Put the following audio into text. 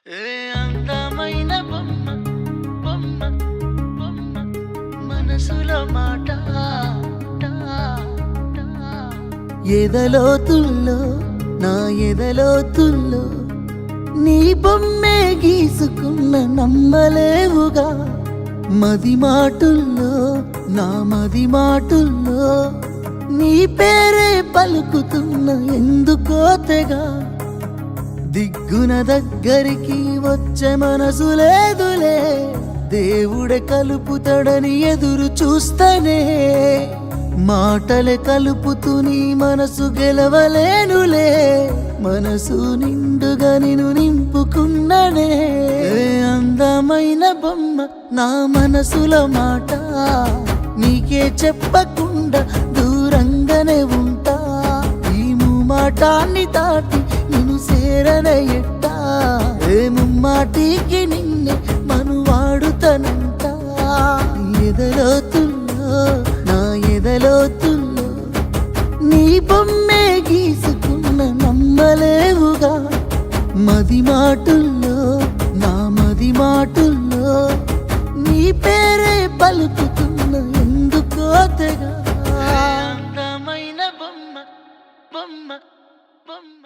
ఏ అందమైన బొమ్మ బొమ్మ బొమ్మ మనసులో మాట ఎదలోతుల్లో నా ఎదలోతుల్లో నీ బొమ్మే గీసుకున్న నమ్మలేవుగా మది మాటుల్లో నా మది మాటుల్లో నీ పేరే పలుకుతున్న ఎందుకో తెగా దిగ్గున దగ్గరికి వచ్చే మనసు లేదులే దేవుడే కలుపుతాడని ఎదురు చూస్తనే మాటలే కలుపుతూ నీ మనసు గెలవలేనులే మనసు నిండుగా నిన్ను నింపుకున్ననే అందమైన బొమ్మ నా మనసులో మాట నీకే చెప్పకుండా దూరంగానే ఉంటా ఈ మాటాన్ని దాటి నిన్ను సేరనే ఎట్టా ముమ్మాటికి నిన్నే మనువాడుతనంట ఎదలోతుల్లో నా ఎదలోతుల్లో నీ బొమ్మే గీసుకున్న నమ్మలేవుగా మది మాటుల్లో నా మది మాటుల్లో నీ పేరే పలుకుతున్న ఎందుకో తెగా అందమైన బొమ్మ బొమ్మ బొమ్మ